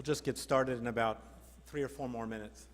We'll just get started in about 3 or 4 more minutes.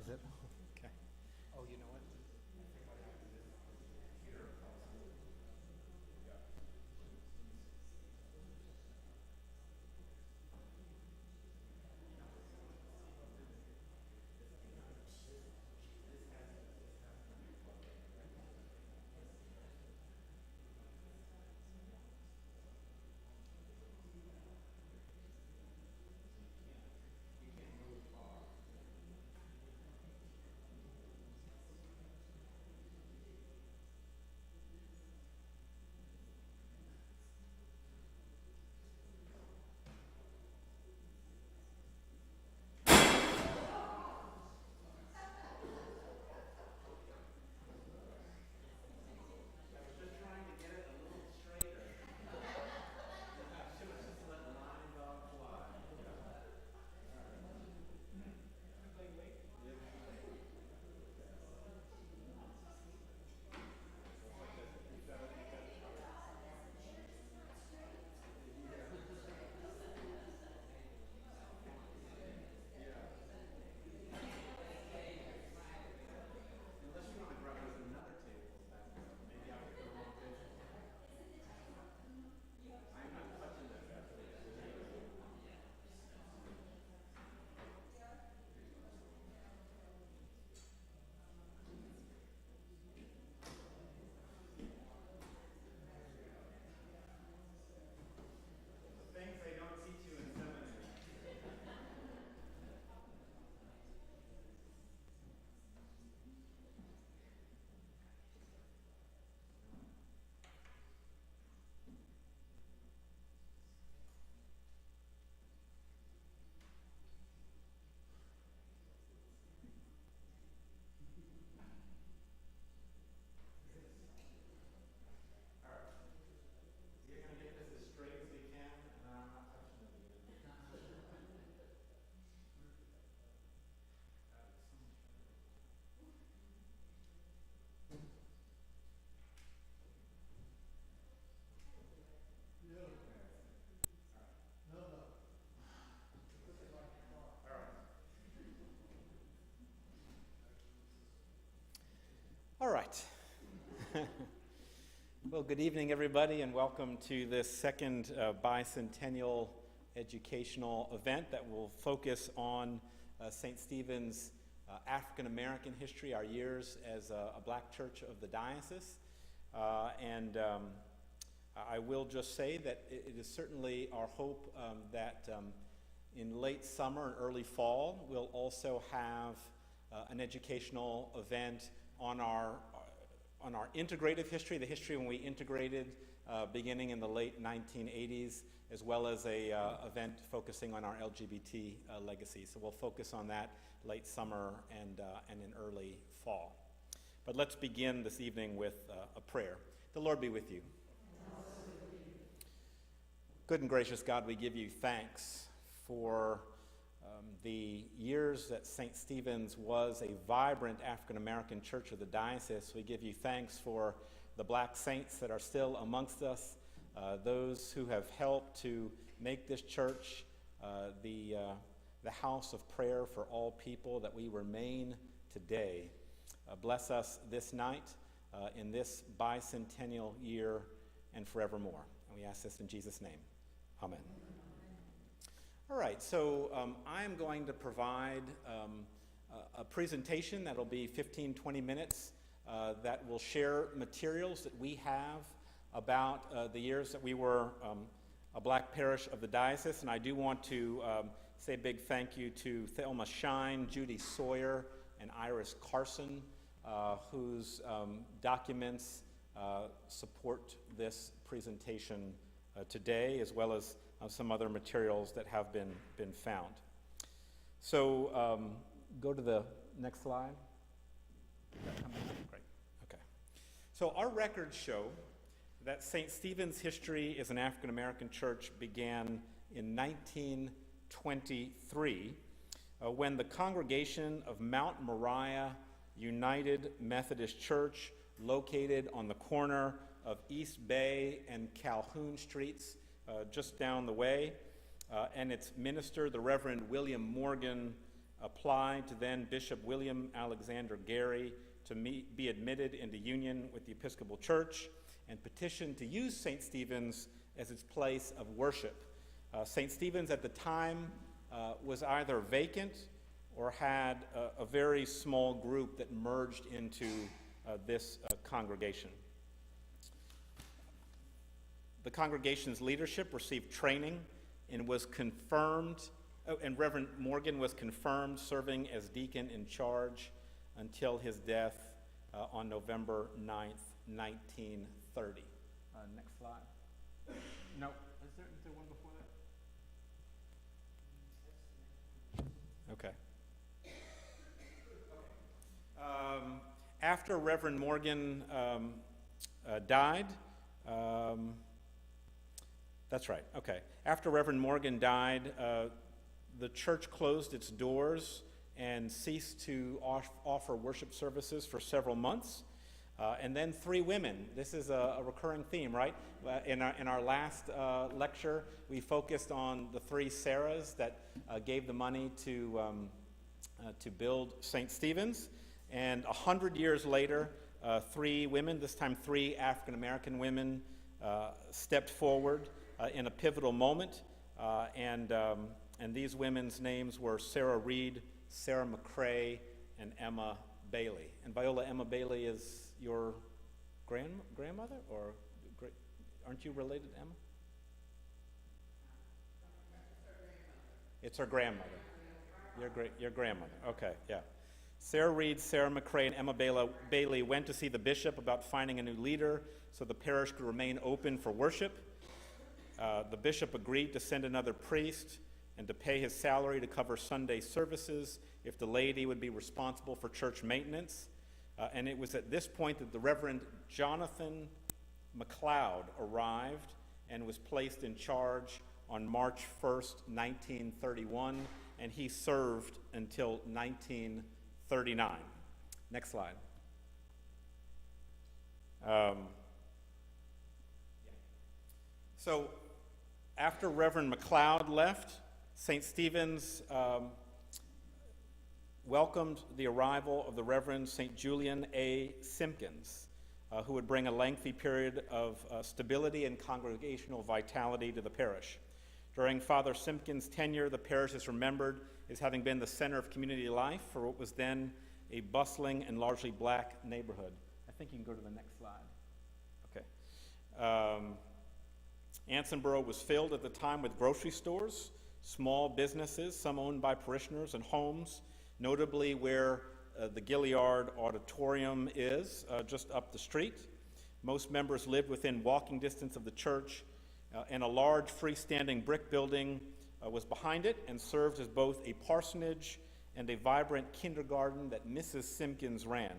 Is it? Okay. Oh, you know what? All right. Well, good evening, everybody, and welcome to this second bicentennial educational event that will focus on St. Stephen's African American history, our years as a black church of the diocese. I will just say that it is certainly our hope that in late summer and early fall, we'll also have an educational event on our integrative history, the history when we integrated beginning in the late 1980s, as well as a event focusing on our LGBT legacy. So we'll focus on that late summer and in early fall. But let's begin this evening with a prayer. The Lord be with you. Good and gracious God, we give you thanks for the years that St. Stephen's was a vibrant African-American church of the diocese. We give you thanks for the black saints that are still amongst us, those who have helped to make this church the the house of prayer for all people, that we remain today. Bless us this night, in this bicentennial year, and forevermore. And we ask this in Jesus' name. Amen. All right, so I'm going to provide a presentation that'll be 15-20 minutes that will share materials that we have about the years that we were a black parish of the diocese. And I do want to say a big thank you to Thelma Shine, Judy Sawyer, and Iris Carson, whose documents support this presentation today, as well as some other materials that have been found. So go to the next slide. Great. Okay. So our records show that St. Stephen's history as an African American church began in 1923 when the congregation of Mount Moriah United Methodist Church, located on the corner of East Bay and Calhoun Streets, just down the way, and its minister, the Reverend William Morgan, applied to then Bishop William Alexander Gary to be admitted into union with the Episcopal Church, and petitioned to use St. Stephen's as its place of worship. St. Stephen's at the time was either vacant or had a very small group that merged into this congregation. The congregation's leadership received training and was confirmed, and Reverend Morgan was confirmed serving as deacon in charge until his death on November 9th, 1930. Next slide. No, is there one before that? Okay. After Reverend Morgan died, that's right, okay. After Reverend Morgan died, the church closed its doors and ceased to offer worship services for several months. And then three women. This is a recurring theme, right? In our last lecture, we focused on the three Sarahs that gave the money to build St. Stephen's. And 100 years later, three women, this time three African American women, stepped forward in a pivotal moment. And these women's names were Sarah Reed, Sarah McCrae, and Emma Bailey. And Viola, Emma Bailey is your grandmother, or aren't you related to Emma? It's her grandmother. Your grandmother. Okay, yeah. Sarah Reed, Sarah McCrae, and Emma Bailey went to see the bishop about finding a new leader so the parish could remain open for worship. The bishop agreed to send another priest and to pay his salary to cover Sunday services if the laity would be responsible for church maintenance. And it was at this point that the Reverend Jonathan McLeod arrived and was placed in charge on March 1st, 1931, and he served until 1939. Next slide. So after Reverend McLeod left, St. Stephen's welcomed the arrival of the Reverend St. Julian A. Simpkins, who would bring a lengthy period of stability and congregational vitality to the parish. During Father Simpkins' tenure, the parish is remembered as having been the center of community life for what was then a bustling and largely black neighborhood. I think you can go to the next slide. Okay. Ansonboro was filled at the time with grocery stores, small businesses, some owned by parishioners, and homes, notably where the Gilliard Auditorium is, just up the street. Most members lived within walking distance of the church, and a large freestanding brick building was behind it and served as both a parsonage and a vibrant kindergarten that Mrs. Simpkins ran.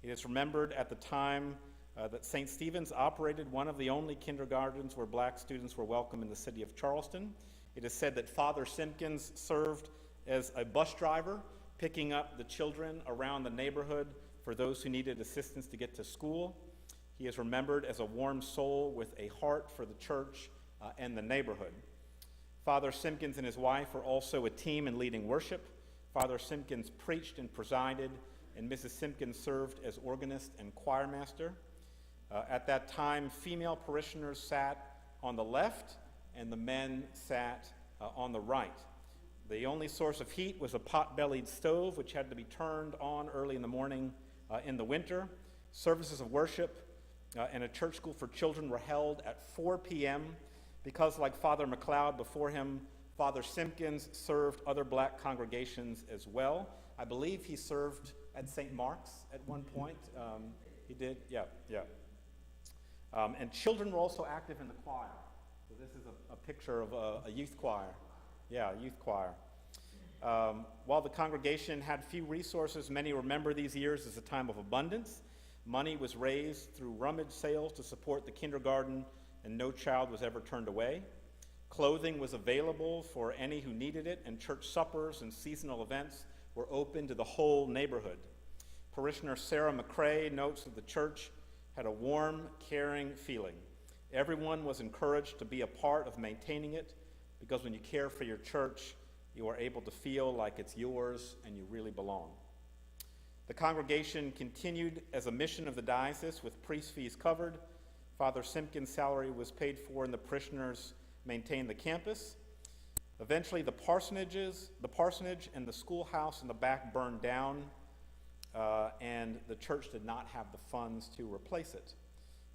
It is remembered at the time that St. Stephen's operated one of the only kindergartens where black students were welcome in the city of Charleston. It is said that Father Simpkins served as a bus driver, picking up the children around the neighborhood for those who needed assistance to get to school. He is remembered as a warm soul with a heart for the church and the neighborhood. Father Simpkins and his wife were also a team in leading worship. Father Simpkins preached and presided, and Mrs. Simpkins served as organist and choirmaster. At that time, female parishioners sat on the left, and the men sat on the right. The only source of heat was a pot-bellied stove, which had to be turned on early in the morning in the winter. Services of worship and a church school for children were held at 4 p.m. because, like Father McLeod before him, Father Simpkins served other black congregations as well. I believe he served at St. Mark's at one point. He did, yeah. And children were also active in the choir. So this is a picture of a youth choir. Yeah, a youth choir. While the congregation had few resources, many remember these years as a time of abundance. Money was raised through rummage sales to support the kindergarten, and no child was ever turned away. Clothing was available for any who needed it, and church suppers and seasonal events were open to the whole neighborhood. Parishioner Sarah McCrae notes that the church had a warm, caring feeling. Everyone was encouraged to be a part of maintaining it, because when you care for your church, you are able to feel like it's yours and you really belong. The congregation continued as a mission of the diocese with priest fees covered. Father Simpkins' salary was paid for, and the parishioners maintained the campus. Eventually, the parsonage and the schoolhouse in the back burned down, and the church did not have the funds to replace it.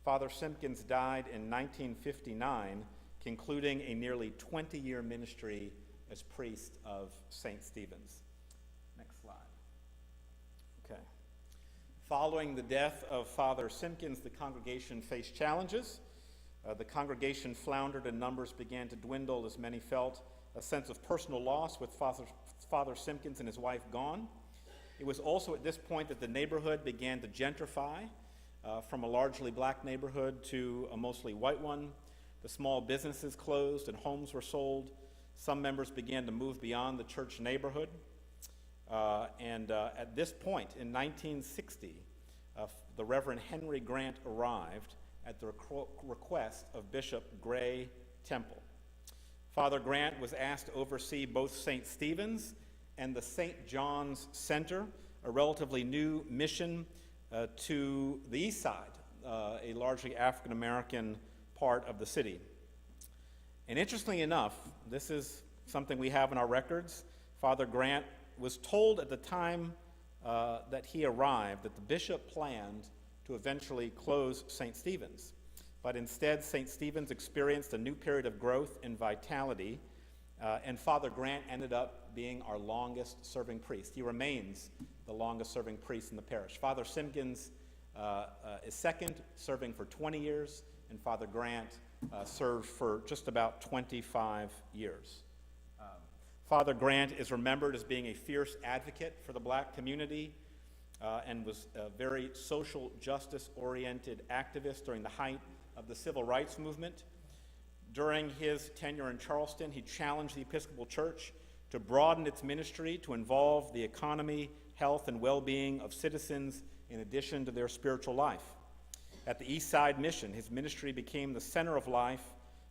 Father Simpkins died in 1959, concluding a nearly 20-year ministry as priest of St. Stephen's. Next slide. Okay. Following the death of Father Simpkins, the congregation faced challenges. The congregation floundered and numbers began to dwindle as many felt a sense of personal loss with Father Simpkins and his wife gone. It was also at this point that the neighborhood began to gentrify from a largely black neighborhood to a mostly white one. The small businesses closed and homes were sold. Some members began to move beyond the church neighborhood. And at this point, in 1960, the Reverend Henry Grant arrived at the request of Bishop Gray Temple. Father Grant was asked to oversee both St. Stephen's and the St. John's Center, a relatively new mission to the east side, a largely African-American part of the city. And interestingly enough, this is something we have in our records. Father Grant was told at the time that he arrived that the bishop planned to eventually close St. Stephen's. But instead, St. Stephen's experienced a new period of growth and vitality, and Father Grant ended up being our longest serving priest. He remains the longest serving priest in the parish. Father Simpkins is second, serving for 20 years, and Father Grant served for just about 25 years. Father Grant is remembered as being a fierce advocate for the black community and was a very social justice-oriented activist during the height of the civil rights movement. During his tenure in Charleston, he challenged the Episcopal Church to broaden its ministry to involve the economy, health, and well-being of citizens in addition to their spiritual life. At the East Side Mission, his ministry became the center of life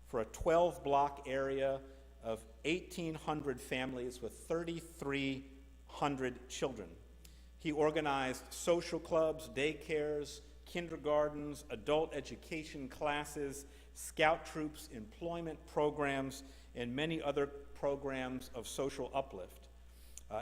for a 12-block area of 1,800 families with 3,300 children. He organized social clubs, daycares, kindergartens, adult education classes, scout troops, employment programs, and many other programs of social uplift.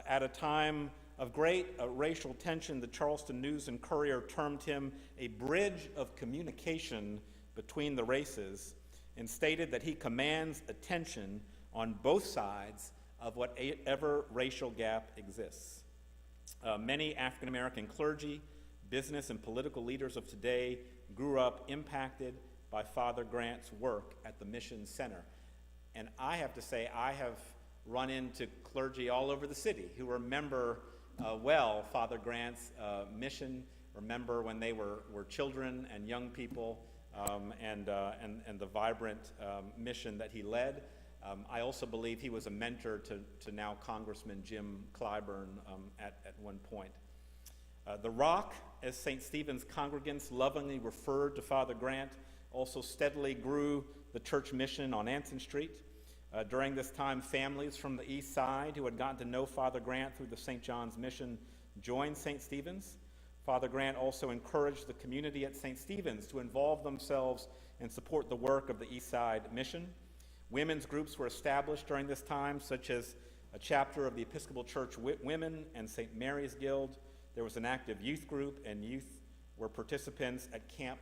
At a time of great racial tension, the Charleston News and Courier termed him a bridge of communication between the races and stated that he commands attention on both sides of whatever racial gap exists. Many African American clergy, business, and political leaders of today grew up impacted by Father Grant's work at the Mission Center. And I have to say, I have run into clergy all over the city who remember well Father Grant's mission, remember when they were children and young people, and the vibrant mission that he led. I also believe he was a mentor to now Congressman Jim Clyburn at one point. The Rock, as St. Stephen's congregants lovingly referred to Father Grant, also steadily grew the church mission on Anson Street. During this time, families from the east side who had gotten to know Father Grant through the St. John's mission joined St. Stephen's. Father Grant also encouraged the community at St. Stephen's to involve themselves and support the work of the East Side mission. Women's groups were established during this time, such as a chapter of the Episcopal Church Women and St. Mary's Guild. There was an active youth group, and youth were participants at Camp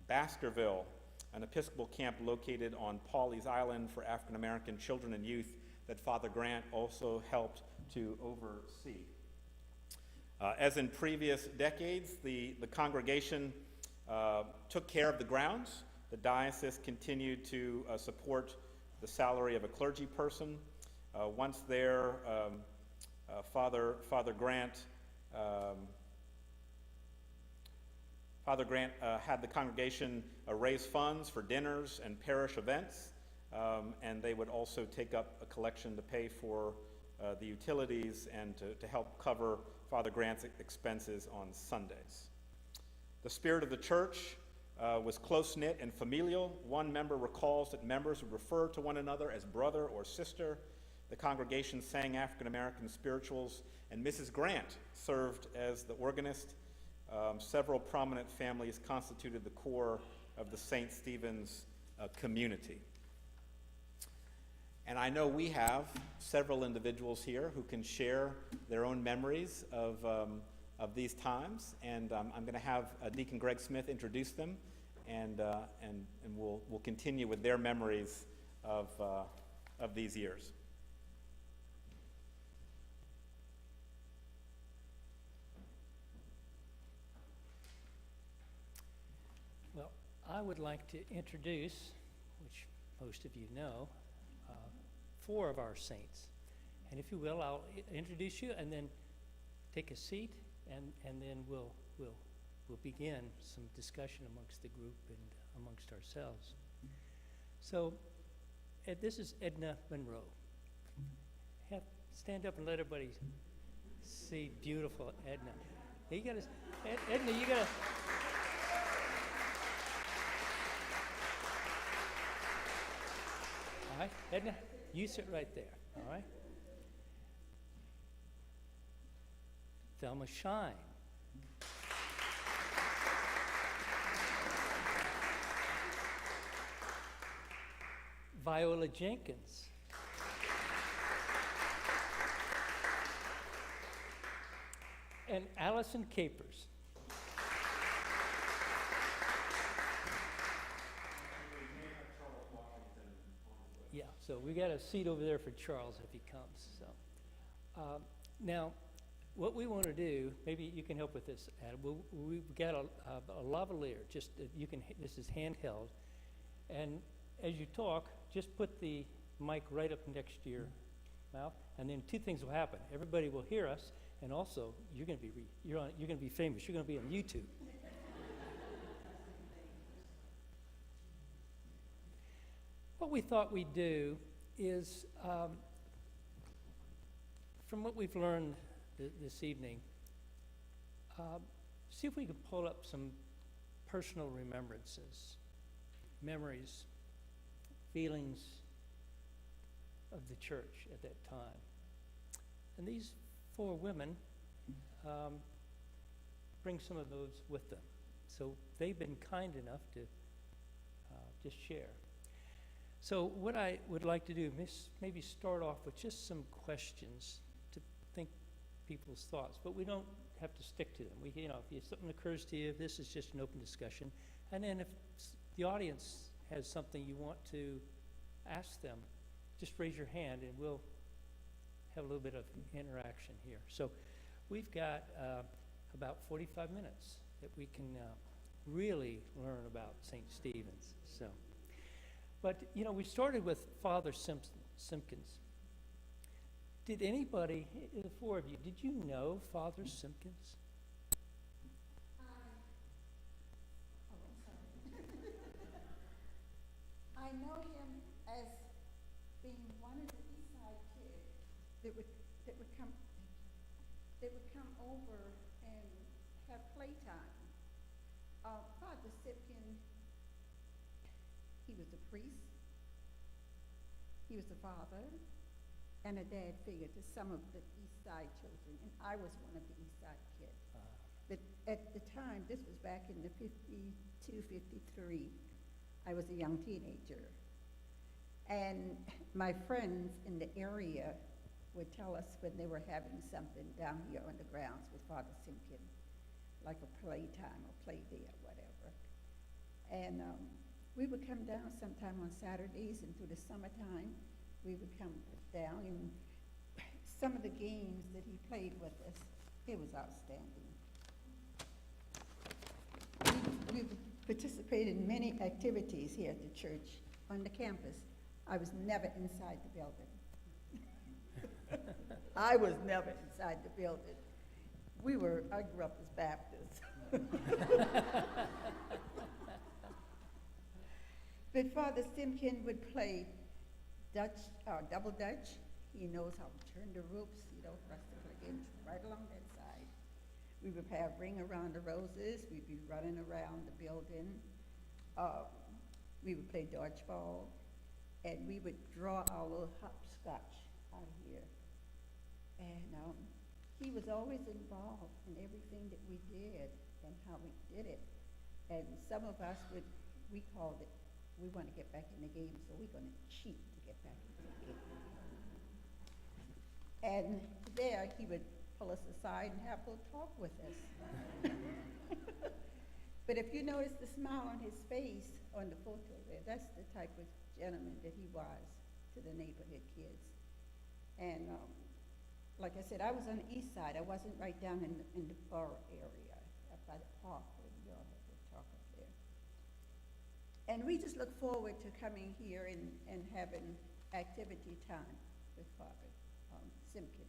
Baskerville, an Episcopal camp located on Pawleys Island for African American children and youth that Father Grant also helped to oversee. As in previous decades, the congregation took care of the grounds. The diocese continued to support the salary of a clergy person. Once there, Father Grant had the congregation raise funds for dinners and parish events, and they would also take up a collection to pay for the utilities and to help cover Father Grant's expenses on Sundays. The spirit of the church was close-knit and familial. One member recalls that members would refer to one another as brother or sister. The congregation sang African-American spirituals, and Mrs. Grant served as the organist. Several prominent families constituted the core of the St. Stephen's community. And I know we have several individuals here who can share their own memories of these times, and I'm going to have Deacon Greg Smith introduce them, and we'll continue with their memories of these years. Well, I would like to introduce, which most of you know, 4 of our saints. And if you will, I'll introduce you and then take a seat, and then we'll begin some discussion amongst the group and amongst ourselves. So, this is Edna Monroe. Stand up and let everybody see beautiful Edna. You gotta, Edna, you gotta. All right, Edna, you sit right there, all right? Thelma Shine. Viola Jenkins. And Allison Capers. Yeah, so we got a seat over there for Charles if he comes. So, now, what we want to do, maybe you can help with this, Adam. We've got a lavalier. Just this is handheld, and as you talk, just put the mic right up next to your mouth, and then 2 things will happen. Everybody will hear us, and also you're going to be famous. You're going to be on YouTube. What we thought we'd do is, from what we've learned this evening, see if we can pull up some personal remembrances, memories, feelings of the church at that time. And these 4 women bring some of those with them. So they've been kind enough to just share. So what I would like to do is maybe start off with just some questions to think people's thoughts, but we don't have to stick to them. If something occurs to you, this is just an open discussion. And then if the audience has something you want to ask them, just raise your hand and we'll have a little bit of interaction here. So we've got about 45 minutes that we can really learn about St. Stephen's. But, we started with Father Simpkins. Did anybody, the 4 of you, did you know Father Simpkins? I know him as being one of the East Side kids that would come over and have playtime. Father Simpkins, he was a priest. he was a father and a dad figure to some of the East Side children, and I was one of the East Side kids. But at the time, this was back in the 52, 53, I was a young teenager. And my friends in the area would tell us when they were having something down here on the grounds with Father Simpkin, like a playtime or play day or whatever. And we would come down sometime on Saturdays, and through the summertime, we would come down, and some of the games that he played with us, it was outstanding. We participated in many activities here at the church on the campus. I was never inside the building. I was never inside the building. I grew up as Baptists. But Father Simpkin would play Dutch, double Dutch. He knows how to turn the ropes, for us to play games right along that side. We would have Ring Around the Roses. We'd be running around the building. We would play dodgeball, and we would draw our little hopscotch out here. And he was always involved in everything that we did and how we did it. And some of us we called it, we want to get back in the game, so we're going to cheat to get back into the game. And there he would pull us aside and have a little talk with us. But if you notice the smile on his face on the photo there, that's the type of gentleman that he was to the neighborhood kids. And like I said, I was on the east side. I wasn't right down in the borough area, up by the park where we all had to talk up there. And we just look forward to coming here and having activity time with Father Simpkin.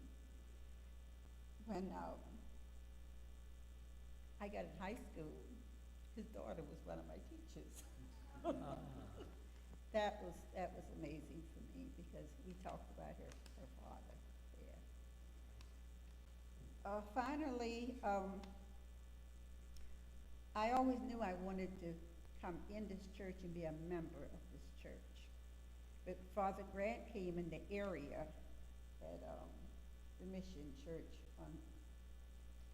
When I got in high school, his daughter was one of my teachers. That was amazing for me because we talked about her father there. Finally, I always knew I wanted to come in this church and be a member of this church. But Father Grant came in the area at the Mission Church on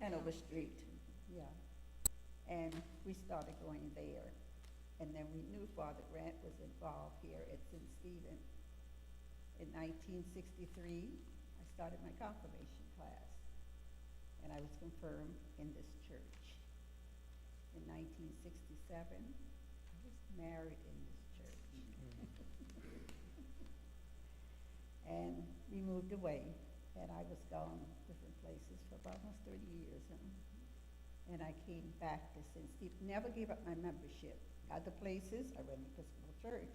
Hanover Street, yeah. And we started going there. And then we knew Father Grant was involved here at St. Stephen. In 1963, I started my confirmation class, and I was confirmed in this church. In 1967, I was married in this church. And we moved away, and I was gone different places for about almost 30 years. And I came back to St. Stephen, never gave up my membership. Other places, I went to Episcopal Church,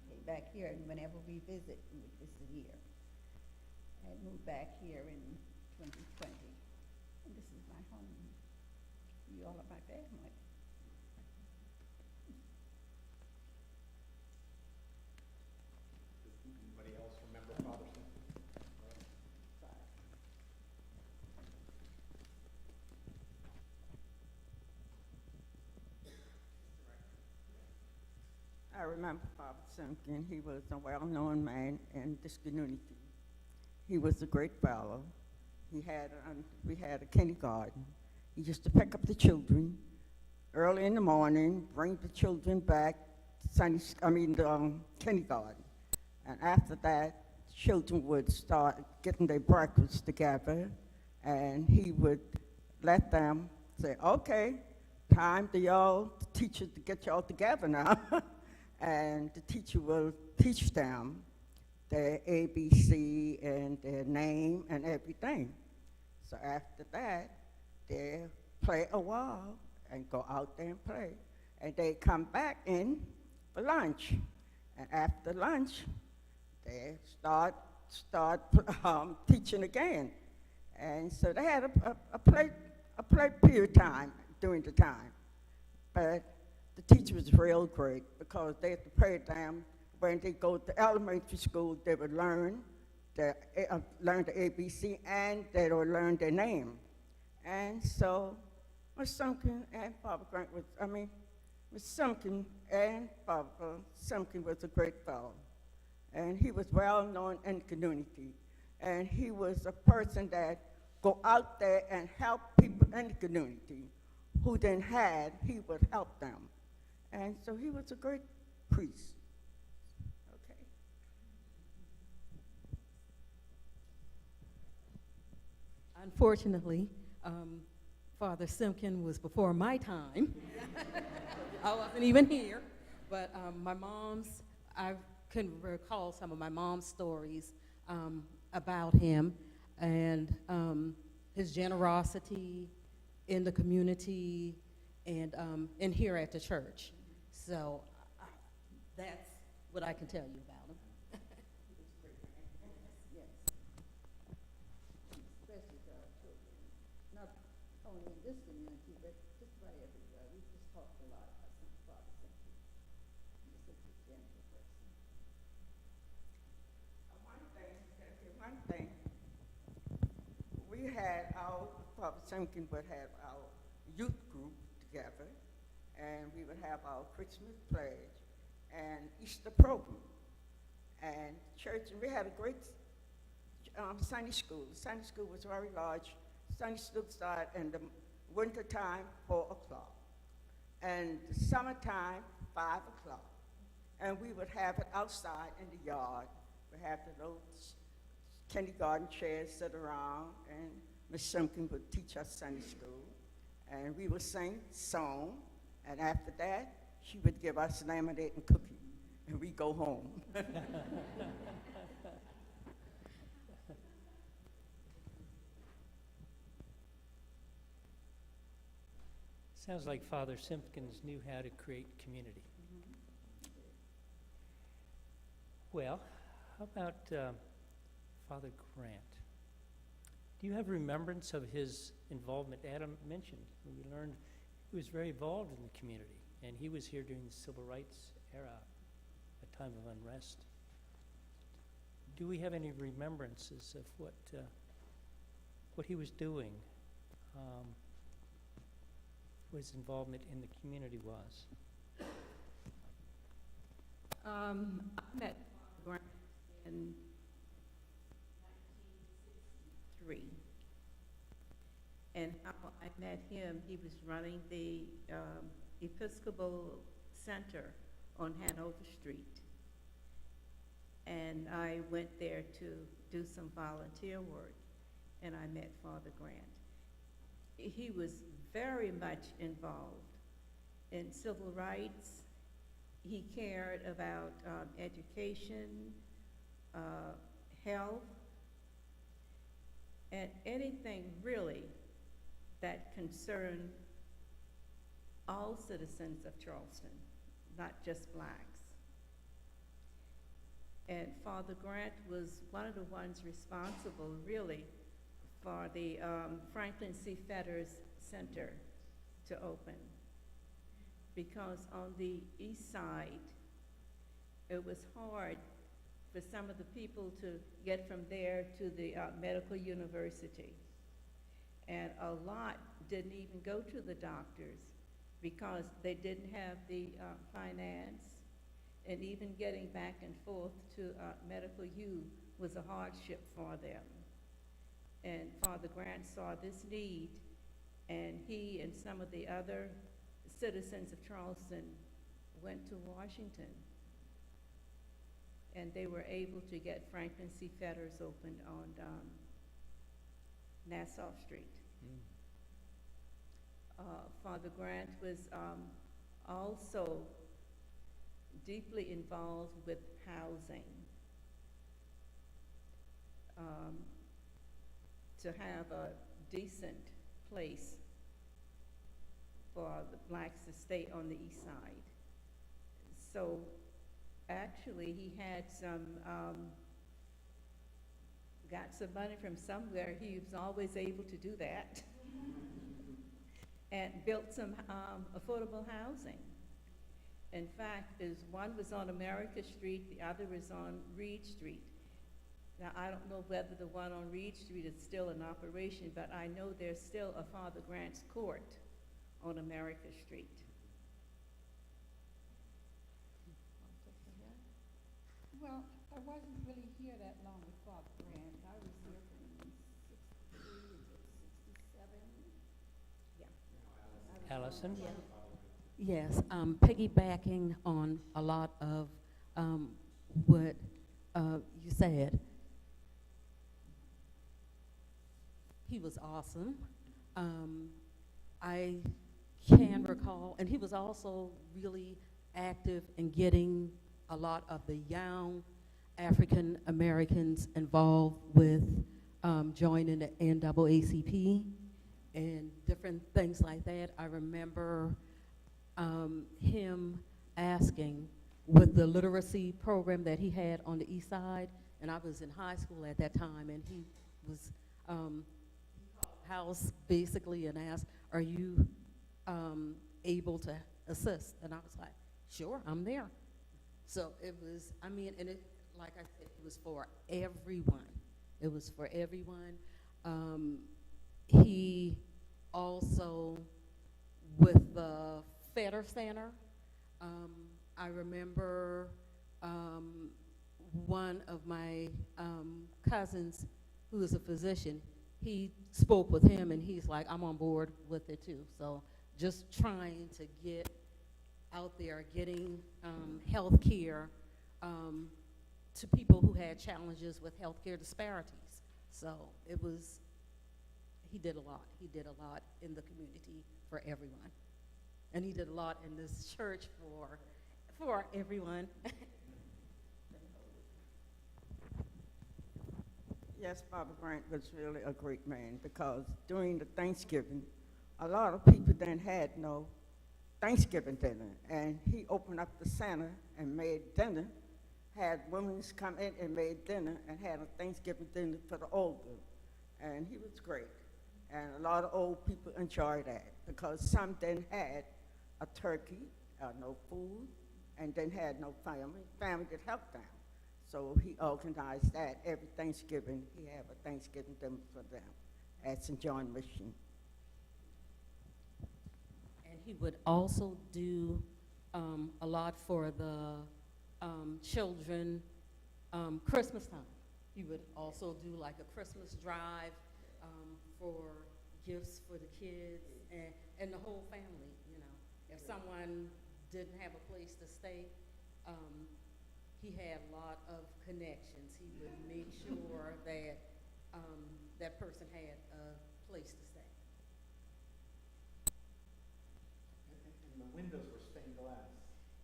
came back here, and whenever we visit, we would visit here. And moved back here in 2020. And this is my home. You all are my family. Does anybody else remember Father Simpkin? I remember Father Simpkin. He was a well-known man in this community. He was a great fellow. We had a kindergarten. He used to pick up the children early in the morning, bring the children back to kindergarten. And after that, the children would start getting their breakfast together, and he would let them say, okay, time to y'all, the teacher to get y'all together now. And the teacher will teach them their ABC and their name and everything. So after that, they play a while and go out there and play. And they come back in for lunch. And after lunch, they start teaching again. And so they had a play period time during the time. But the teacher was real great because they had to pray them when they go to elementary school, they would learn the ABC and they would learn their name. And so Miss Simpkin and Father Grant Miss Simpkin and Father Simpkin was a great fellow. and he was well known in the community. And he was a person that go out there and help people in the community who didn't have, he would help them. And so he was a great priest. Okay. Unfortunately, Father Simpkin was before my time. I wasn't even here, but I can recall some of my mom's stories about him and his generosity in the community and here at the church. So that's what I can tell you about him. Yes. Especially to our children, not only in this community, but just about everywhere. We've just talked a lot about Father Simpson. He's such a gentle person. One thing, we had Father Simpkin would have our youth group together, and we would have our Christmas pledge and Easter program, and church, and we had a great Sunday school. Sunday school was very large. Sunday school started in the winter time, 4 o'clock, and the summertime, 5 o'clock, and we would have it outside in the yard. We have the little kindergarten chairs sit around, and Miss Simpkin would teach us Sunday school, and we would sing song, and after that, she would give us lemonade and cookie, and we go home. Sounds like Father Simpkins knew how to create community. Well, how about Father Grant? Do you have remembrance of his involvement? Adam mentioned, we learned he was very involved in the community, and he was here during the Civil Rights era, a time of unrest. Do we have any remembrances of what he was doing, what his involvement in the community was? I met Grant in 1963. And how I met him, he was running the Episcopal Center on Hanover Street. And I went there to do some volunteer work, and I met Father Grant. He was very much involved in civil rights. He cared about education, health, and anything really that concerned all citizens of Charleston, not just blacks. And Father Grant was one of the ones responsible, really, for the Franklin C. Fetters Center to open. Because on the east side, it was hard for some of the people to get from there to the medical university. And a lot didn't even go to the doctors because they didn't have the finance, and even getting back and forth to medical U was a hardship for them. And Father Grant saw this need, and he and some of the other citizens of Charleston went to Washington, and they were able to get Franklin C. Fetters opened on Nassau Street. Father Grant was also deeply involved with housing, to have a decent place for the blacks to stay on the east side. So actually he had some, got some money from somewhere. He was always able to do that. And built some affordable housing. In fact, one was on America Street, the other was on Reed Street. Now, I don't know whether the one on Reed Street is still in operation, but I know there's still a Father Grant's Court on America Street. Well, I wasn't really here that long with Father Grant. I was here from 63 until 67. Yeah. Allison? Yes, piggybacking on a lot of what you said. He was awesome. I can recall, and he was also really active in getting a lot of the young African Americans involved with joining the NAACP and different things like that. I remember him asking with the literacy program that he had on the east side, and I was in high school at that time, and he was house basically and asked, are you able to assist? And I was like, sure, I'm there. So it was, I mean, and it, like I said, it was for everyone. It was for everyone. He also, with the Fetter Center, I remember one of my cousins who is a physician, he spoke with him and he's like, I'm on board with it too. So just trying to get out there, getting health care to people who had challenges with healthcare disparities. So it was, he did a lot. He did a lot in the community for everyone. And he did a lot in this church for everyone. Yes, Father Grant was really a great man because during the Thanksgiving, a lot of people then had no Thanksgiving dinner. And he opened up the center and made dinner, had women come in and made dinner and had a Thanksgiving dinner for the older. And he was great. And a lot of old people enjoyed that because some then had a turkey, no food, and then had no family. Family could help them. So he organized that every Thanksgiving. He had a Thanksgiving dinner for them at St. John Mission. And he would also do a lot for the children Christmas time. He would also do like a Christmas drive for gifts for the kids and the whole family, you know. If someone didn't have a place to stay, he had a lot of connections. He would make sure that that person had a place to stay. And the windows were stained glass.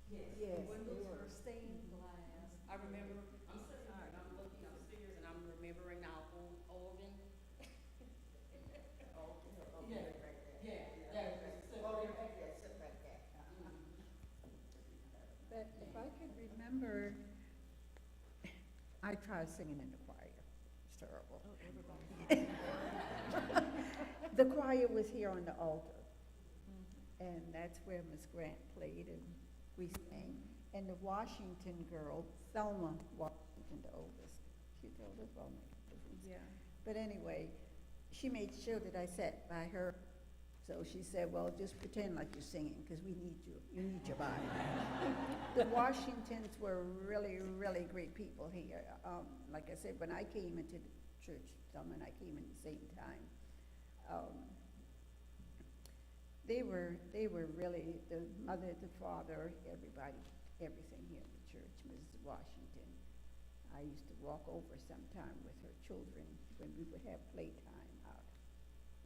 Yes, Yes, the windows they were. were stained glass. I remember, I'm sitting here and I'm looking upstairs and I'm remembering our old organ. But if I could remember, I tried singing in the choir. It's terrible. The choir was here on the altar. And that's where Miss Grant played and we sang. And the Washington girl, Thelma Washington, the oldest. She's the oldest, well, make a difference. Yeah. But anyway, she made sure that I sat by her. So she said, well, just pretend like you're singing, because we need you. You need your body. The Washingtons were really, really great people here. Like I said, when I came into the church, Thelma and I came in the same time. They were really the mother, the father, everybody, everything here at the church, Mrs. Washington. I used to walk over sometime with her children when we would have playtime out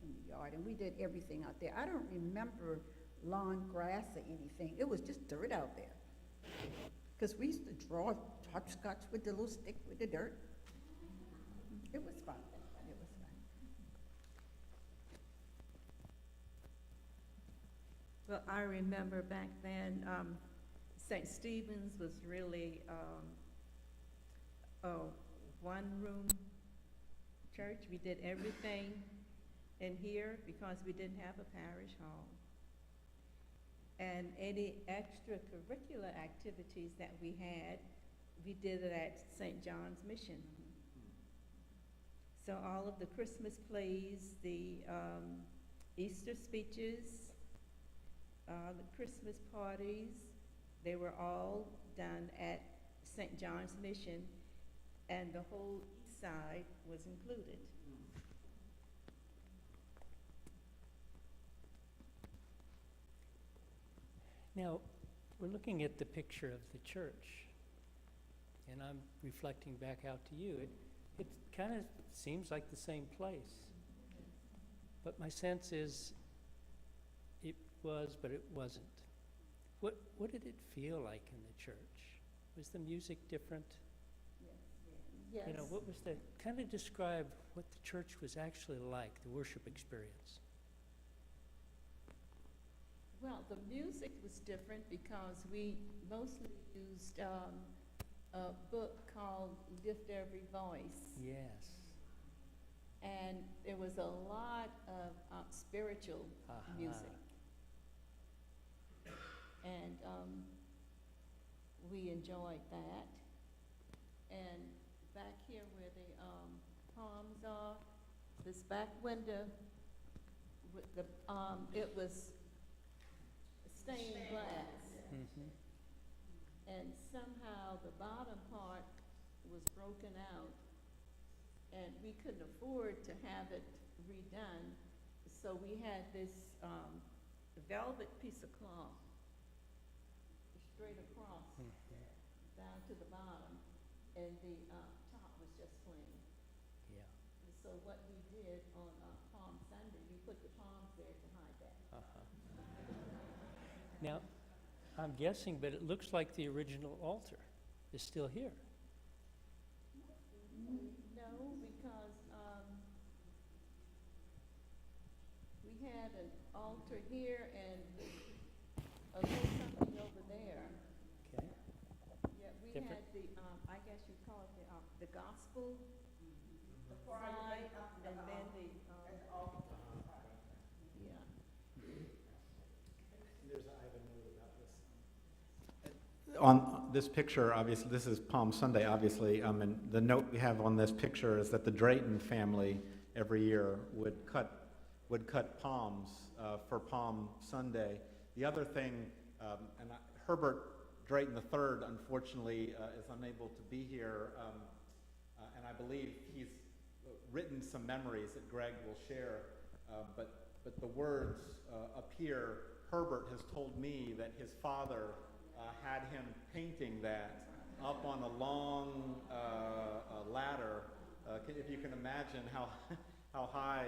in the yard, and we did everything out there. I don't remember lawn grass or anything. It was just dirt out there. Because we used to draw hopscotch with the little stick with the dirt. It was fun. It was fun. Well, I remember back then, St. Stephen's was really a one-room church. We did everything in here because we didn't have a parish hall. And any extracurricular activities that we had, we did it at St. John's Mission. So all of the Christmas plays, the Easter speeches, the Christmas parties, they were all done at St. John's Mission. and the whole east side was included. Now, we're looking at the picture of the church, and I'm reflecting back out to you. It kind of seems like the same place. But my sense is it was, but it wasn't. What did it feel like in the church? Was the music different? Yes. You know, what was the, kind of describe what the church was actually like, the worship experience. Well, the music was different because we mostly used a book called Lift Every Voice. Yes. And there was a lot of spiritual music. And we enjoyed that. And back here where the palms are, this back window, with the, it was stained glass. Mm-hmm. And somehow the bottom part was broken out, and we couldn't afford to have it redone. So we had this velvet piece of cloth straight across down to the bottom, and the top was just plain. Yeah. And so what we did on Palm Sunday, we put the palms there to hide that. Now, I'm guessing, but it looks like the original altar is still here. No, because we had an altar here and a little something over there. Okay. Yeah, we Different. had the, I guess you call it the gospel side, and then the, yeah. I have a note about this. On this picture, obviously, this is Palm Sunday, obviously, and the note we have on this picture is that the Drayton family every year would cut palms for Palm Sunday. The other thing, Herbert Drayton III, unfortunately, is unable to be here, and I believe he's written some memories that Greg will share, but the words up here, Herbert has told me that his father had him painting that up on a long ladder. If you can imagine how high,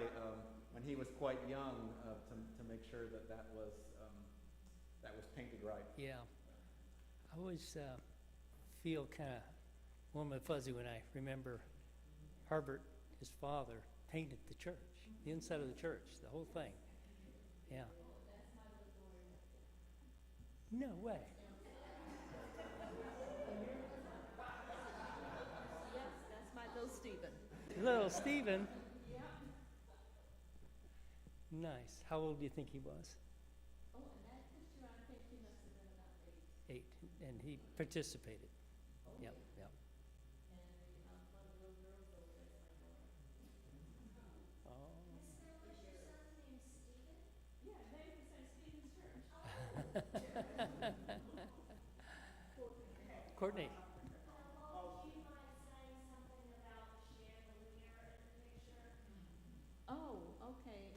when he was quite young, to make sure that was painted right. Yeah. I always feel kind of warm and fuzzy when I remember Herbert, his father, painted the church, the inside of the church, the whole thing. Yeah. No way. Yes, that's my little Stephen. Little Stephen. Nice. How old do you think he was? Oh, and that picture, I think he must have been about 8. 8. And he participated. Yep, yep. And one of the little girls over there is my daughter. Oh. Yeah, named for St. Stephen's Church. Courtney. Oh, okay.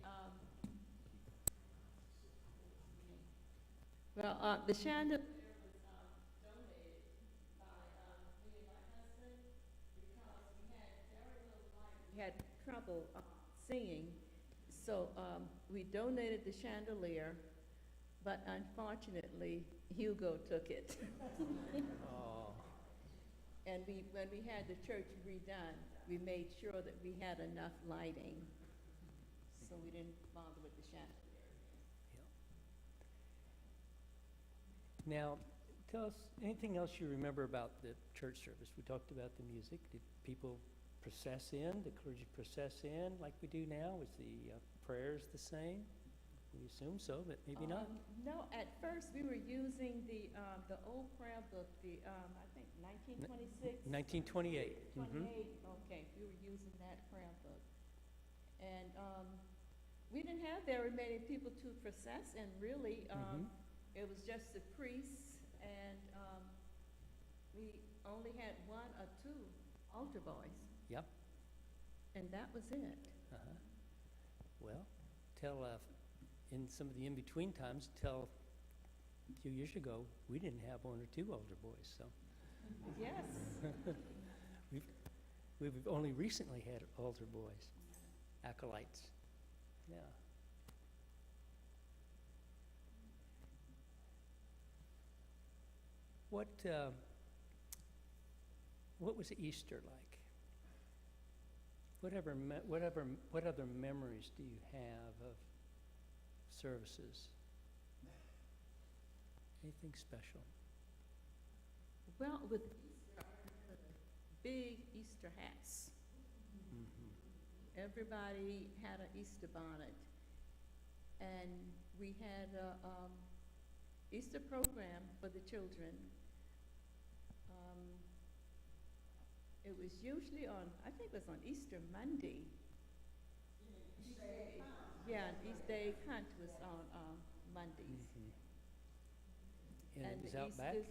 Well, the chandelier was donated by me and my husband because we had very little light. We had trouble seeing, so we donated the chandelier, but unfortunately, Hugo took it. Oh. And when we had the church redone, we made sure that we had enough lighting, so we didn't bother with the chandelier. Now, tell us anything else you remember about the church service. We talked about the music. Did people process in? Did clergy process in like we do now? Was the prayers the same? We assume so, but maybe not. No, at first we were using the old prayer book, the I think 1926. 1928. 28. Okay, we were using that prayer book, and we didn't have very many people to process, and really. It was just the priests, and we only had 1 or 2 altar boys, Yep. and that was it. Uh-huh. Well, in some of the in-between times, till a few years ago, we didn't have one or two altar boys, so. Yes. We've only recently had altar boys, acolytes. Yeah. What was Easter like? What other memories do you have of services? Anything special? Well, with Easter, I remember the big Easter hats. Mm-hmm. Everybody had an Easter bonnet. And we had a Easter program for the children. It was usually on, I think it was on Easter Monday. Yeah, and Easter egg hunt was on Mondays. Mm-hmm. And it was out back? Yeah.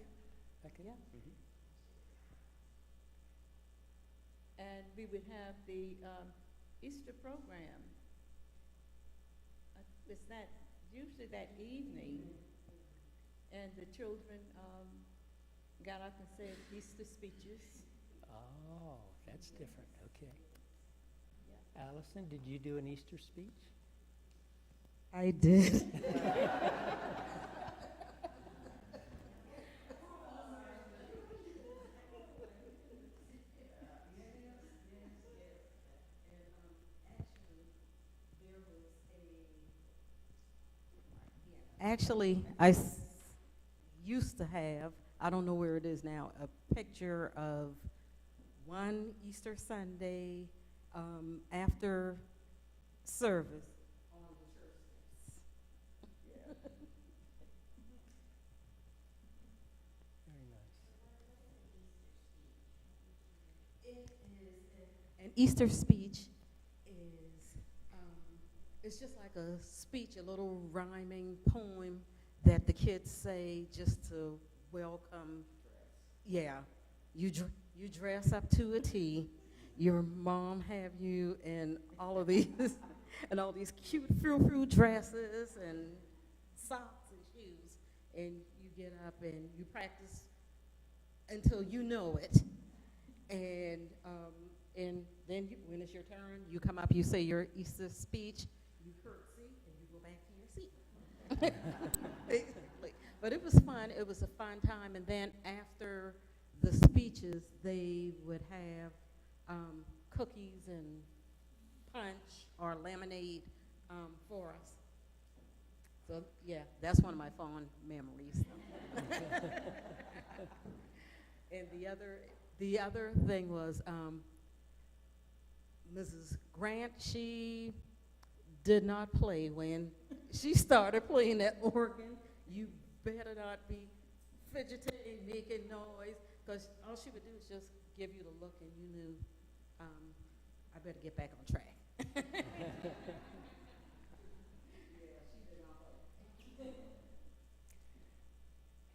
Mm-hmm. And we would have the Easter program. Was that usually that evening, and the children got up and said Easter speeches. Oh, that's different. Okay. Yeah. Allison, did you do an Easter speech? I did. Actually, used to have, I don't know where it is now, a picture of one Easter Sunday after service on the church steps. Very nice. An Easter speech is, it's just like a speech, a little rhyming poem that the kids say just to welcome. Yeah, you dress up to a T. Your mom have you in all of these and all these cute frou-frou dresses and socks and shoes, and you get up and you practice until you know it. And then when it's your turn, you come up, you say your Easter speech, you curtsy, and you go back to your seat. Basically. But it was fun. It was a fun time. And then after the speeches, they would have cookies and punch or lemonade for us. So yeah, that's one of my fond memories. And the other thing was Mrs. Grant. She did not play when she started playing that organ. You better not be fidgeting, making noise, because all she would do is just give you the look, and you knew, I better get back on track.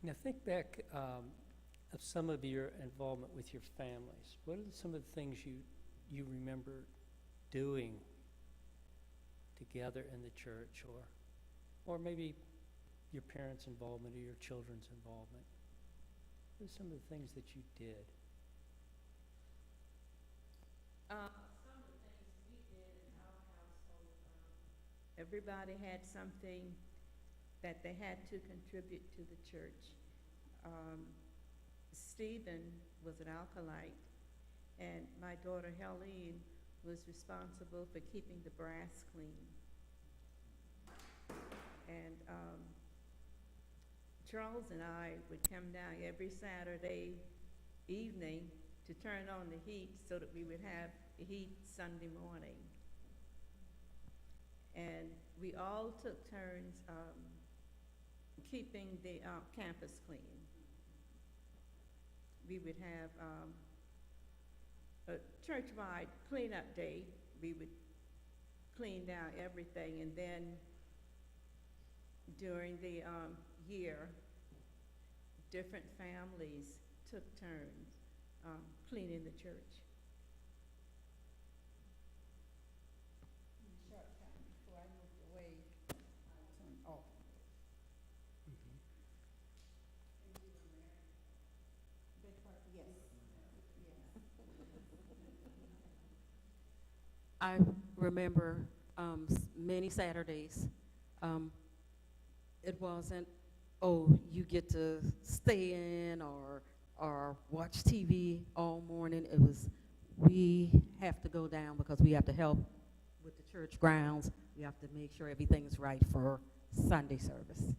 Now think back of some of your involvement with your families. What are some of the things you remember doing together in the church, or maybe your parents' involvement or your children's involvement? What are some of the things that you did? Some of the things we did in our household, everybody had something that they had to contribute to the church. Stephen was an alkalite, and my daughter Helene was responsible for keeping the brass clean. And Charles and I would come down every Saturday evening to turn on the heat so that we would have heat Sunday morning. And we all took turns keeping the campus clean. We would have a church-wide cleanup day. We would clean down everything, and then during the year, different families took turns cleaning the church. I remember many Saturdays, it wasn't, oh, you get to stay in or watch TV all morning. It was, we have to go down because we have to help with the church grounds. We have to make sure everything is right for Sunday service.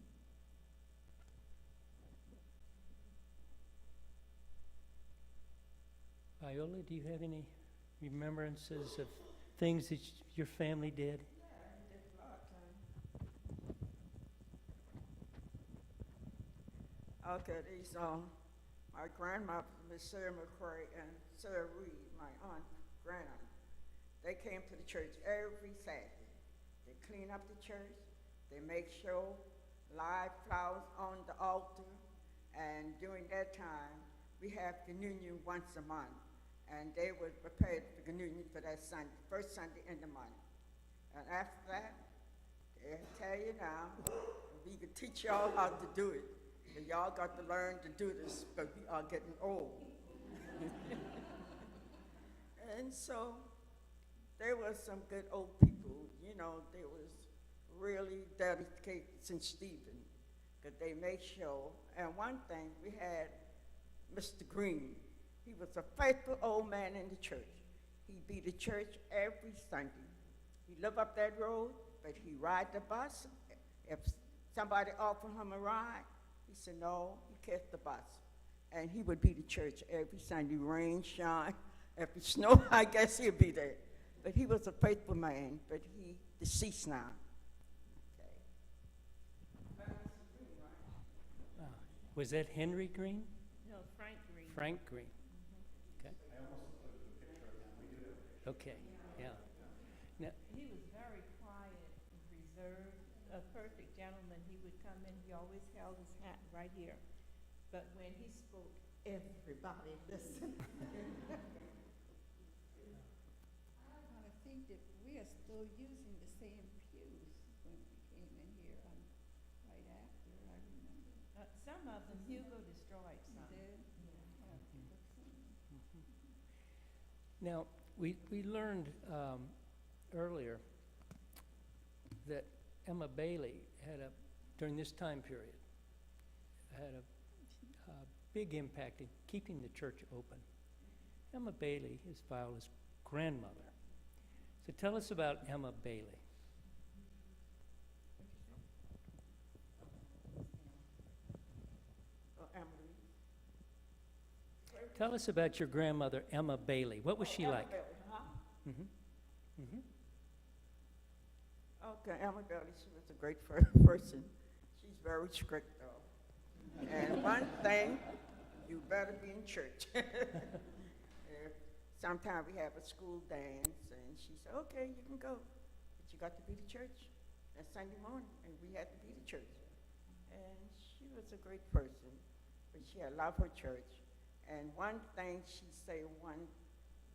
Viola, do you have any remembrances of things that your family did? Okay, these my grandmother, Miss Sarah McCray, and Sarah Reed, my aunt, grandaunt. They came to the church every Saturday. They clean up the church. They make sure live flowers on the altar. And during that time, we have communion once a month. And they would prepare the communion for that Sunday, first Sunday in the month. And after that, they'll tell you now, we can teach y'all how to do it. And y'all got to learn to do this, but we are getting old. And so there were some good old people, you know, they was really dedicated St. Stephen, because they made sure. And one thing, we had Mr. Green. He was a faithful old man in the church. He'd be to church every Sunday. He lived up that road, but he ride the bus. If somebody offered him a ride, he said, no, he catch the bus. And he would be to church every Sunday, rain, shine. If it snowed, I guess he'd be there. But he was a faithful man, but he deceased now. Okay. Was that Henry Green? No, Frank Green. Frank Green. Okay. Okay, yeah. Now, He was very quiet and reserved, a perfect gentleman. He would come in, he always held his hat right here. But when he spoke, everybody listened. I want to think that we are still using the same pews when we came in here right after, I remember. Some of them, Hugo destroyed some. Did? Yeah. now we learned earlier that Emma Bailey during this time period, had a big impact in keeping the church open. Emma Bailey is Viola's grandmother. So tell us about Emma Bailey. Emily. Tell us about your grandmother, Emma Bailey. What was she Emma like? Bailey, huh? Mm-hmm. Mm-hmm. Okay, Emma Bailey, she was a great person. She's very strict, though. And one thing, you better be in church. Sometimes we have a school dance, and she said, okay, you can go, but you got to be to church that Sunday morning, and we had to be to church. And she was a great person, but she had loved her church. And one thing she said one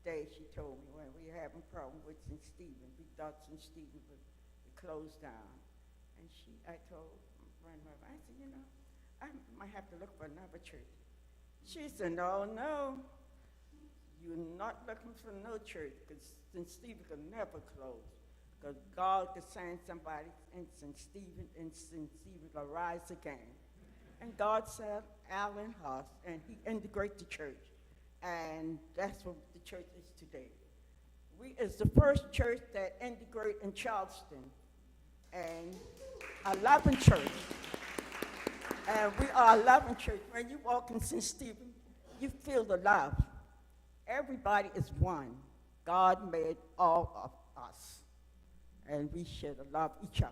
day, she told me when we were having a problem with St. Stephen, we thought St. Stephen would closed down. And I told my grandmother, I said, you know, I might have to look for another church. She said, no, you're not looking for no church, because St. Stephen could never close, because God could send somebody in St. Stephen, and St. Stephen will rise again. And God said, Alan Hoss, and he integrated the church. And that's what the church is today. We is the first church that integrated in Charleston, and a loving church. And we are a loving church. When you walk in St. Stephen, you feel the love. Everybody is one. God made all of us, and we should love each other.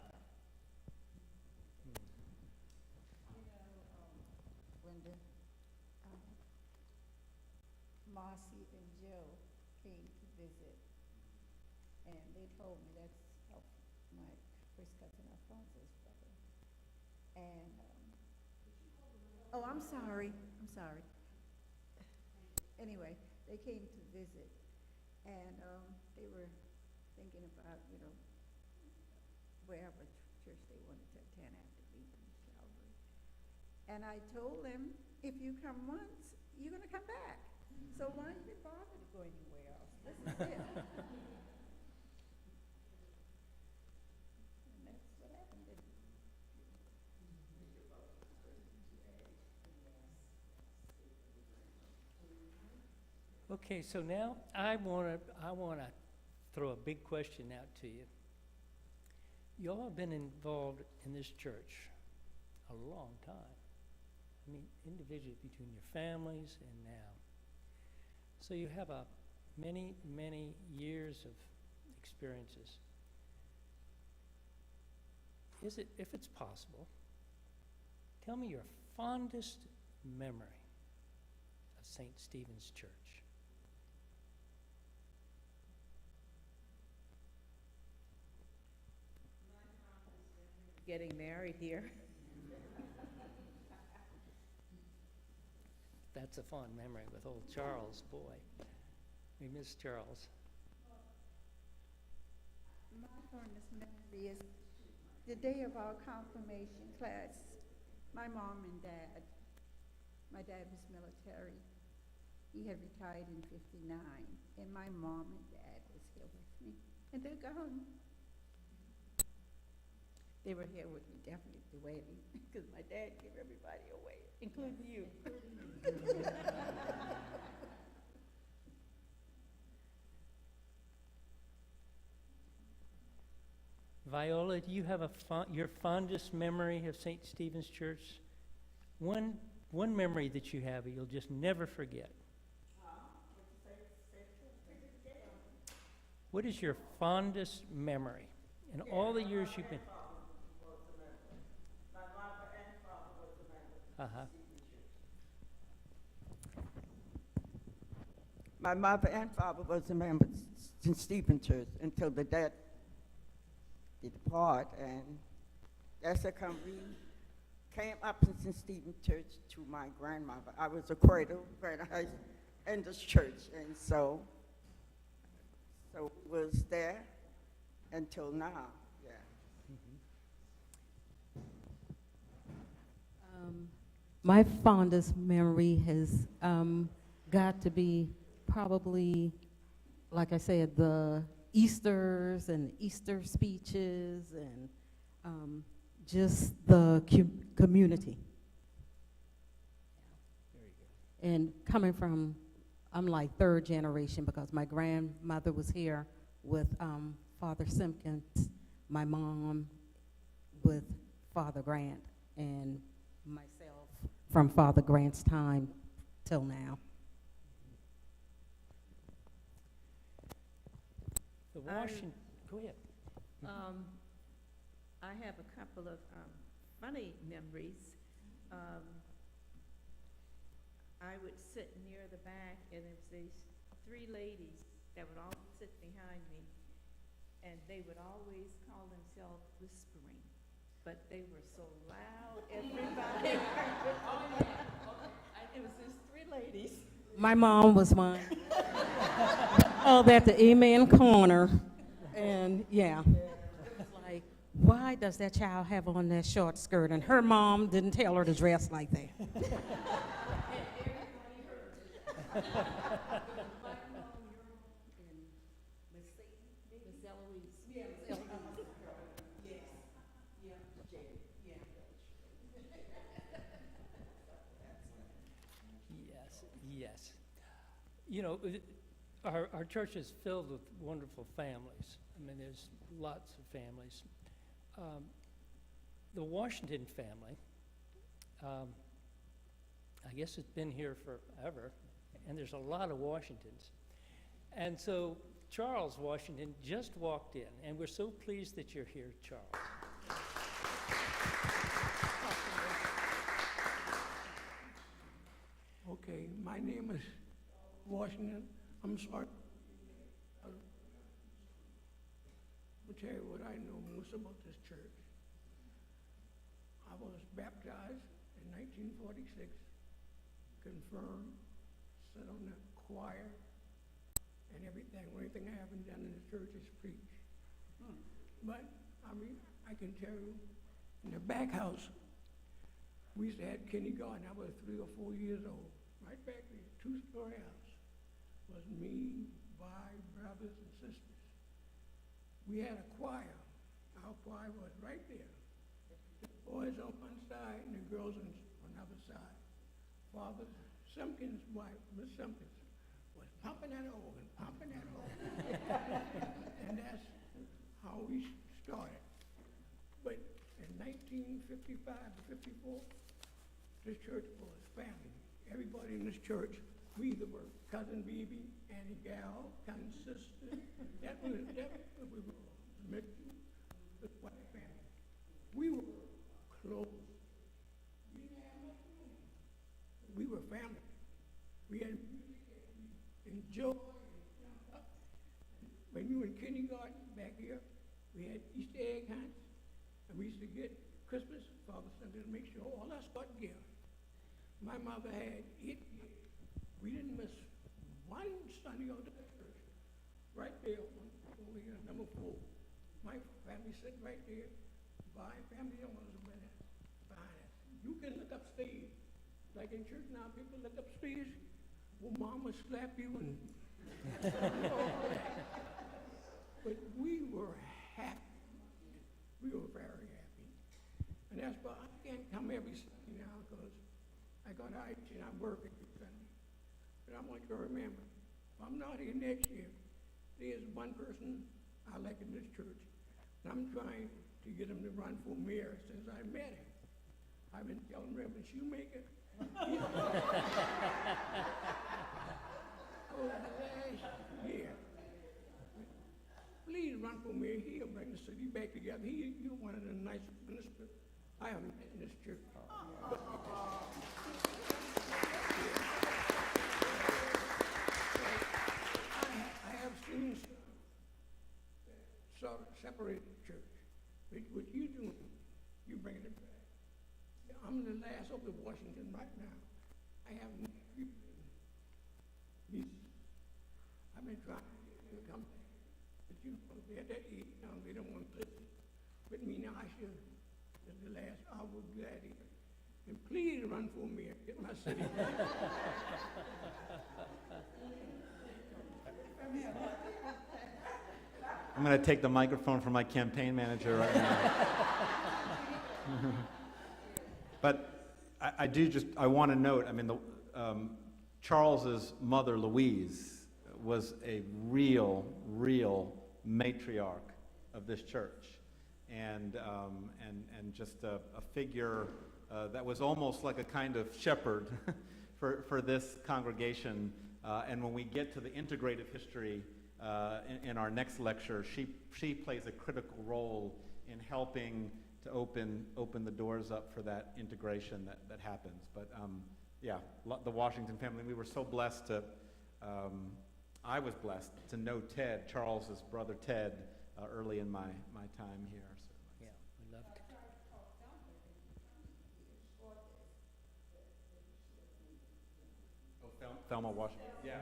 Brenda, Marcy and Joe came to visit, and they told me that's my first cousin Alfonso's brother. And, oh, I'm sorry. Anyway, they came to visit, and they were thinking about, wherever church they wanted to attend after leaving Calvary. And I told them, if you come once, you're going to come back. So why don't you bother to go anywhere else? This is it. Okay, so now I wanna throw a big question out to you. You all have been involved in this church a long time. I mean, individually between your families and now. So you have many, many years of experiences. If it's possible, tell me your fondest memory of St. Stephen's Church. Getting married here. That's a fond memory with old Charles, boy. We miss Charles. My fondest memory is the day of our confirmation class. My mom and dad, my dad was military. He had retired in '59, and my mom and dad was here with me, and they're gone. They were here with me definitely at the wedding, because my dad gave everybody away, including you. Viola, do you have your fondest memory of St. Stephen's Church? One memory that you have that you'll just never forget. What is your fondest memory in all the years you've been? My mother and father was a member of Uh-huh. My mother and father was a member of St. Stephen's Church until the dad depart, and that's how we came up in St. Stephen's Church to my grandmother. I was a cradle in this church, and so was there until now. Yeah. My fondest memory has got to be probably, like I said, the Easters and Easter speeches and just the community. Very good. And coming from, I'm like third generation because my grandmother was here with Father Simpkins, my mom with Father Grant, and myself from Father Grant's time till now. The Washington, go ahead. I have a couple of funny memories. I would sit near the back, and there was these three ladies that would always sit behind me, and they would always call themselves whispering, but they were so loud, everybody heard it. Oh, yeah. It was these three ladies. My mom was one. Oh, at the Amen corner. And yeah, it was like, why does that child have on that short skirt? And her mom didn't tell her to dress like that. Yes. You know, our church is filled with wonderful families. I mean, there's lots of families. The Washington family, I guess it's been here forever, and there's a lot of Washingtons. And so Charles Washington just walked in, and we're so pleased that you're here, Charles. Okay, my name is Washington. I'm sorry. I'll tell you what I know most about this church. I was baptized in 1946, confirmed, sat on the choir, and everything. The only thing I haven't done in the church is preach. But, I mean, I can tell you, in the back house, we used to have kindergarten. I was 3 or 4 years old. Right back there, 2-story house. Was me, 5 brothers and sisters. We had a choir. Our choir was right there. The boys on one side and the girls on the other side. Father Simpkins' wife, Miss Simpkins, was pumping that organ, pumping that organ. And that's how we started. But in 1955 to 54, this church was family. Everybody in this church, we either were cousin Bibi, Auntie Gal, cousin sister. That was what we were. The white family. We were close. We didn't have much money. We were family. We had music and we enjoyed and jumped up. When you were in kindergarten back here, we had Easter egg hunts, and we used to get Christmas, Father Sunday, to make sure all us got gifts. My mother had 8 kids. We didn't miss one Sunday of the church. Right there, over here, number 4. My family sitting right there. My family owners were behind us. You can look upstairs. Like in church now, people look upstairs. Well, mom would slap you and all that. But we were happy. We were very happy. And that's why I can't come every Sunday now because I got out and I work every Sunday. But I want you to remember, if I'm not here next year, there's one person I like in this church. And I'm trying to get him to run for mayor since I met him. I've been telling Reverend Shoemaker. Over the last year. Please run for mayor. He'll bring the city back together. You're one of the nicest ministers I have met in this church. I have seen sort of separated church. What you doing, you bringing it back. I'm in the last of Washington right now. I have nephews and nieces. I've been trying to get them to come back. But you know, they're at that age now, they don't want to listen. But me now, I should. At the last, I was glad here. And please run for me and get my city back. I'm going to take the microphone from my campaign manager right now. But I want to note, I mean, Charles's mother, Louise, was a real matriarch of this church. And just a figure that was almost like a kind of shepherd for this congregation. And when we get to the integrative history in our next lecture, she plays a critical role in helping to open the doors up for that integration that happens. But yeah, the Washington family, we were so blessed to, I was blessed to know Ted, Charles's brother Ted, early in my time here. Yeah, we loved it. Oh, Thelma Washington. Yeah.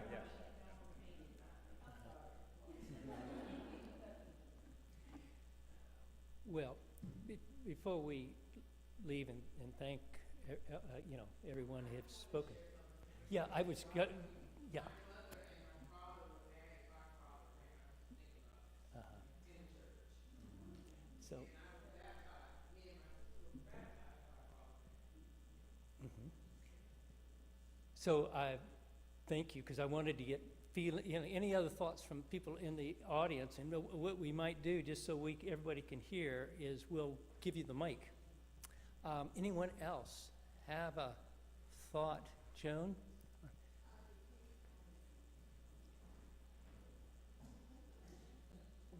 Well, before we leave and thank, everyone who had spoken. Yeah, I was, yeah. So. So I thank you, because I wanted to get any other thoughts from people in the audience. And what we might do, just so everybody can hear, is we'll give you the mic. Anyone else have a thought? Joan?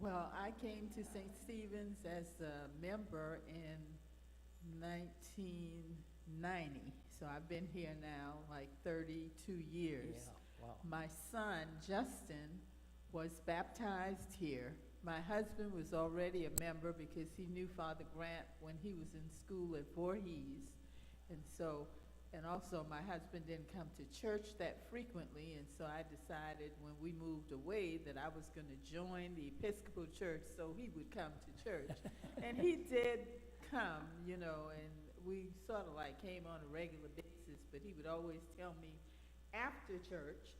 Well, I came to St. Stephen's as a member in 1990. So I've been here now like 32 years. Yeah, wow. My son, Justin, was baptized here. My husband was already a member because he knew Father Grant when he was in school at Voorhees. And also my husband didn't come to church that frequently, and so I decided when we moved away that I was going to join the Episcopal Church so he would come to church. And he did come, and we sort of like came on a regular basis, but he would always tell me after church,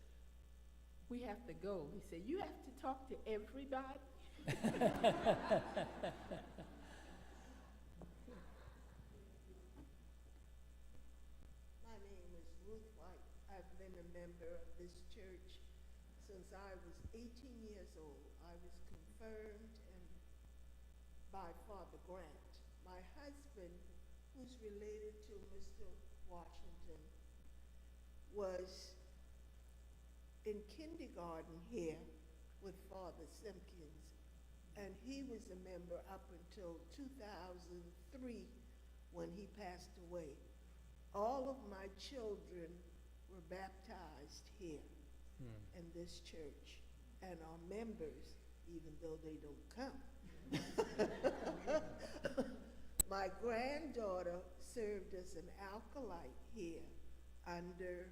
we have to go. He said, you have to talk to everybody? My name is Ruth White. I've been a member of this church since I was 18 years old. I was confirmed by Father Grant. My husband, who's related to Mr. Washington, was in kindergarten here with Father Simpkins, and he was a member up until 2003 when he passed away. All of my children were baptized here in this church and are members, even though they don't come. My granddaughter served as an alkalite here under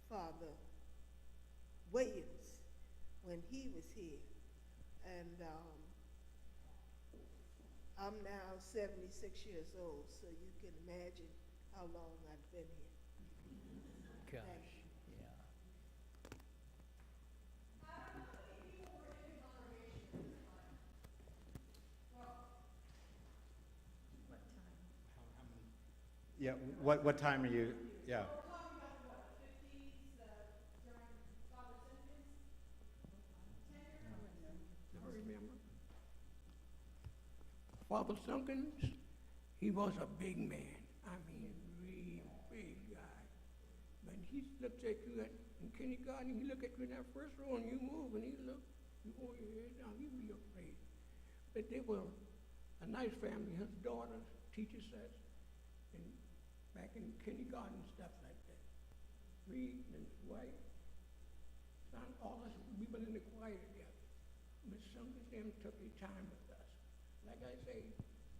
Father Williams when he was here. And I'm now 76 years old, so you can imagine how long I've been here. Gosh, Thank you. yeah. Yeah, what time are you, yeah. I remember. Father Simpkins, he was a big man. I mean, real big guy. But he looks at you in kindergarten, he look at you in that first row and you move and he look, you hold your head down, you be afraid. But they were a nice family. His daughter teaches us back in kindergarten and stuff like that. Reed and White, son, all us, we were in the choir together. Miss Simpkins them took their time with us. Like I say,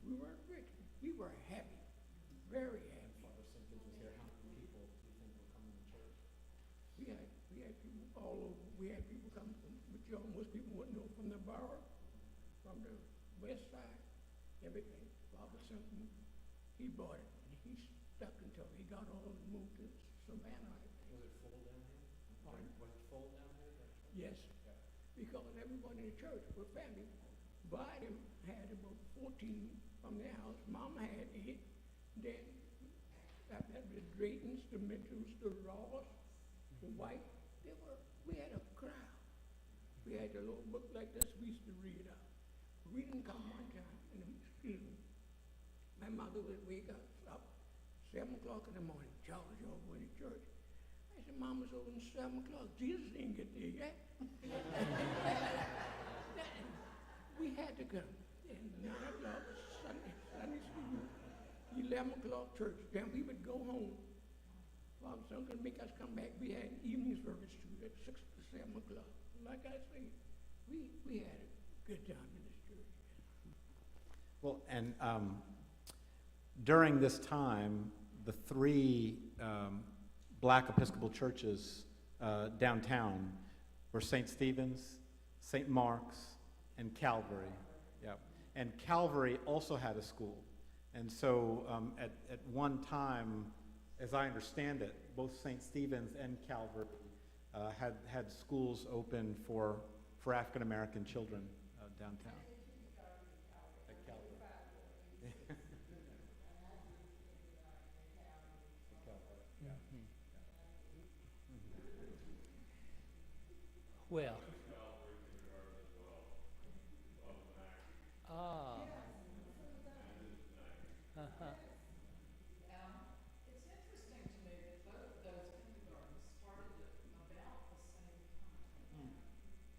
we weren't rich, we were happy, very happy. Father Simpkins was here. How many people do you think were coming to church? We had people all over. We had people come from, which most people wouldn't know, from the borough, from the west side, everything. Father Simpkins, he bought it, and he stuck until he got all moved to Savannah, I think. Was it full down here? Pardon? Was it full down here? Yes, because everybody in the church was family. Biden had about 14 from their house. Mama had 8. Then after that, the Draytons, the Mitchells, the Ross, the White. We had a crowd. We had a little book like this we used to read out. We didn't come one time, and excuse me, my mother would wake us up 7 o'clock in the morning. Charles, y'all going to church? I said, Mama's over at 7 o'clock. Jesus didn't get there yet. We had to come. And 9 o'clock, Sunday school, 11 o'clock church. Then we would go home. Father Simpkins would make us come back. We had evening service too at 6 to 7 o'clock. Like I say, we had a good time in this church. Well, and during this time, the 3 black Episcopal churches downtown were St. Stephen's, St. Mark's, and Calvary. Yeah. And Calvary also had a school. And so at one time, as I understand it, both St. Stephen's and Calvary had schools open for African American children downtown. At Calvary. Well. It's interesting to me that both of those kindergartens started at about the same time,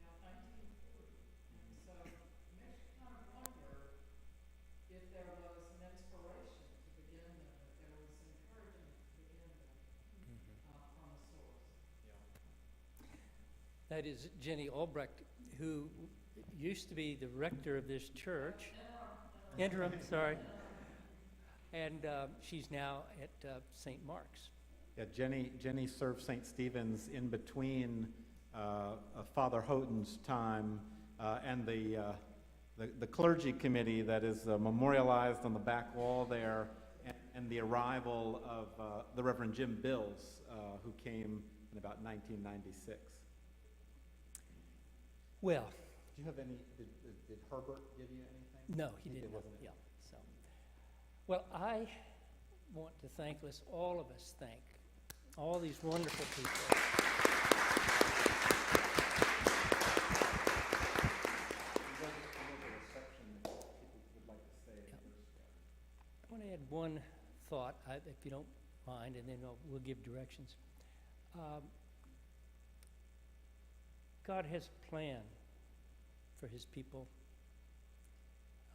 about 1940. And so it makes you kind of wonder if there was an inspiration to begin them, if there was encouragement to begin them from a source. That is Jenny Albrecht, who used to be the rector of this church. Interim, sorry. And she's now at St. Mark's. Yeah, Jenny served St. Stephen's in between Father Houghton's time and the clergy committee that is memorialized on the back wall there, and the arrival of the Reverend Jim Bills, who came in about 1996. Well. Do you have any, did Herbert give you anything? No, he didn't. Wasn't Yeah. So, well, I want to thank, let's all of us thank all these wonderful people. one thought, if you don't mind, and then we'll give directions. God has a plan for his people,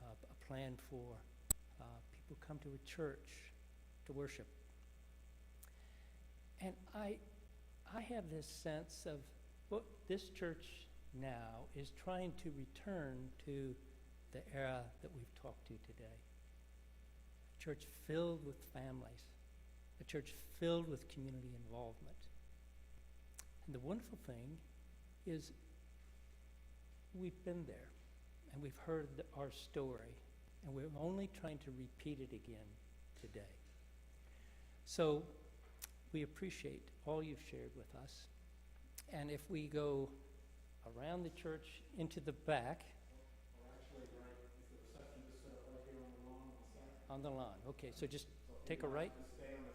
a plan for people come to a church to worship. And I have this sense of what this church now is trying to return to the era that we've talked to today. A church filled with families, a church filled with community involvement. And the wonderful thing is we've been there and we've heard our story, and we're only trying to repeat it again today. So we appreciate all you've shared with us. And if we go around the church into the back. Or actually, right, is the reception just right here on the lawn on the side? On the lawn, okay, so just take a right. Just stay on the